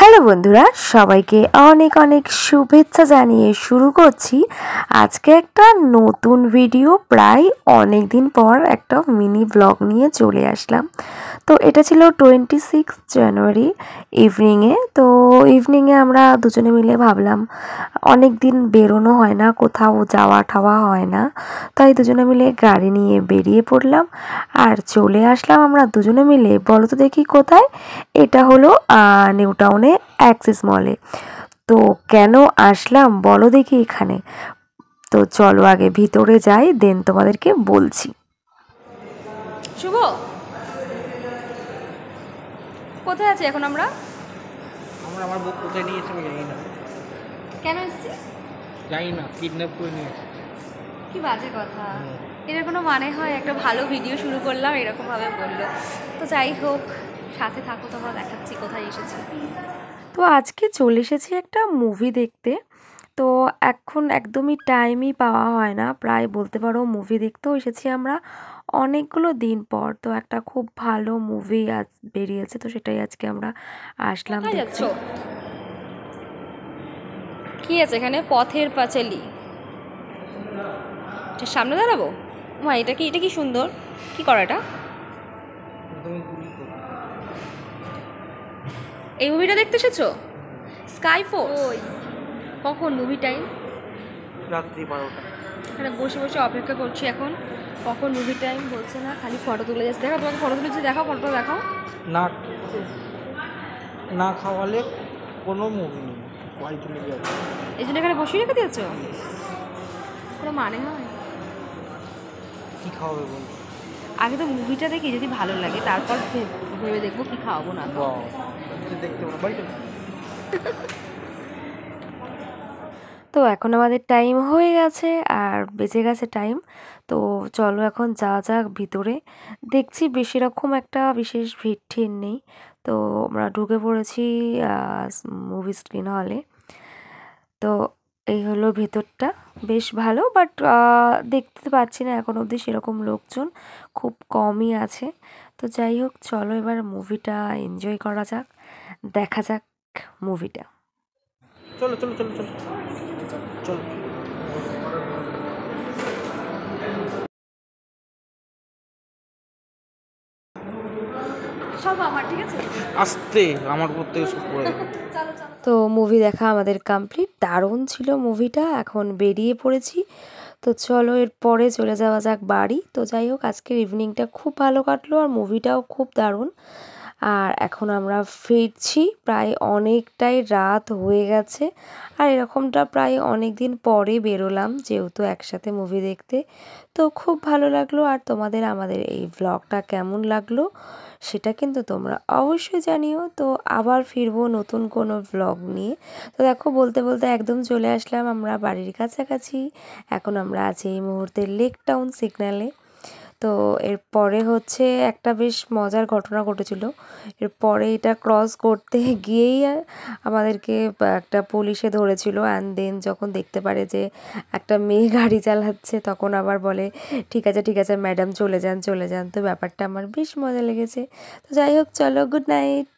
Hello বন্ধুরা, সবাইকে অনেক অনেক শুভেচ্ছা জানিয়ে শুরু করছি আজকে একটা নতুন ভিডিও। প্রায় অনেক দিন পর একটা মিনি ব্লগ নিয়ে চলে আসলাম। তো এটা ছিল 26 জানুয়ারি ইভিনিংয়ে। তো ইভিনিংয়ে আমরা দুজনে মিলে ভাবলাম অনেক দিন বেরোনো হয় না, কোথাও যাওয়া ঠাওয়া হয় না, তাই দুজনে মিলে গাড়ি নিয়ে বেরিয়ে পড়লাম আর চলে আসলাম আমরা দুজনে মিলে। বলো তো দেখি কোথায়? এটা হলো নিউ টাউনে অ্যাক্সিস মলে। তো কেন আসলাম বলো দেখি এখানে? তো চলো আগে ভিতরে যাই, দেন তোমাদেরকে বলছি। শুভ, কোথায় আছি এখন আমরা? আমার বুক কোথায় নিয়েছে আমি জানি না। কেন এসেছি জানি না, কিডন্যাপ করে নিয়ে এসেছে। কি বাজে কথা! এর কোনো মানে হয়? একটা ভালো ভিডিও শুরু করলাম এরকমভাবে বললো। তো যাই হোক, সাথে থাকো, তোমরা দেখাচ্ছি কোথায় এসেছি। তো আজকে চলে এসেছি একটা মুভি দেখতে। তো এখন একদমই টাইমই পাওয়া হয় না, প্রায় বলতে পারো মুভি দেখতেও এসেছি আমরা অনেকগুলো দিন পর। তো একটা খুব ভালো মুভি আজ বেরিয়েছে, তো সেটাই আজকে আমরা আসলাম কোথায় দেখতে। যাচ্ছ? কি আছে এখানে? পথের পাঁচালী। এটা সামনে দাঁড়াবো? মা, এটা কি সুন্দর! কি করা এটা? তুমি গুলি করো। এই মুভিটা দেখতে এসেছো? Sky force. কখন মুভি টাইম? রাত্রি 12টা। এখানে বসে বসে অপেক্ষা করছি এখন, কখন মুভি টাইম বলছে না, খালি ফটো তুলে যাচ্ছে। দেখো, তোমাকে ফটো তুলেছি, দেখাও, ফটো দেখাও। না, না খাওয়ালে কোনো মুভি নেই, কোয়ালিটি লেগে যাচ্ছে। এই জন্য এখানে বসিয়ে রেখে দিয়েছো? কোনো মানে হয়? কী খাওয়াবে বল? আগে তো মুভিটা দেখি, যদি ভালো লাগে তারপর ভেবে দেখবো কি খাওয়াবো না। দেখতে পাবো বাড়িতে। তো এখন আমাদের টাইম হয়ে গেছে আর বেজে গেছে টাইম। তো চলো এখন যাওয়া যাক ভিতরে। দেখছি বেশি রকম একটা বিশেষ ভিড় ঠিড় নেই। তো আমরা ঢুকে পড়েছি মুভি স্ক্রিন হলে। তো এই হলো ভেতরটা, বেশ ভালো, বাট দেখতে পাচ্ছি না এখন অবধি সেরকম লোকজন, খুব কমই আছে। তো যাই হোক, চলো এবার মুভিটা এনজয় করা যাক, দেখা যাক মুভিটা। চলো চলো চলো চলো চলো। সব আমার, ঠিক আছে? আস্তে, আমার উপর থেকে সব পড়ে যাবে। চলো চলো। তো মুভি দেখা আমাদের কমপ্লিট, দারুণ ছিল মুভিটা। এখন বেরিয়ে পড়েছি, তো চলো এরপরে চলে যাওয়া যাক বাড়ি। তো যাই হোক, আজকের ইভিনিংটা খুব ভালো কাটলো আর মুভিটাও খুব দারুণ। আর এখন আমরা ফিরছি, প্রায় অনেকটাই রাত হয়ে গেছে। আর এরকমটা প্রায় অনেক দিন পরে বেরোলাম যেহেতু একসাথে মুভি দেখতে। তো খুব ভালো লাগলো। আর তোমাদের আমাদের এই ব্লগটা কেমন লাগলো সেটা কিন্তু তোমরা অবশ্যই জানিও। তো আবার ফিরবো নতুন কোনো ব্লগ নিয়ে। তো দেখো, বলতে বলতে একদম চলে আসলাম আমরা বাড়ির কাছাকাছি। এখন আমরা আছি এই মুহূর্তে লেক টাউন সিগন্যালে। তো এরপরে হচ্ছে একটা বেশ মজার ঘটনা ঘটেছিল। এরপরে এটা ক্রস করতে গিয়েই আমাদেরকে একটা পুলিশে ধরেছিল। অ্যান্ড দেন যখন দেখতে পারে যে একটা মেয়ে গাড়ি চালাচ্ছে, তখন আবার বলে ঠিক আছে ম্যাডাম, চলে যান চলে যান। তো ব্যাপারটা আমার বেশ মজা লেগেছে। তো যাই হোক, চলো, গুড নাইট।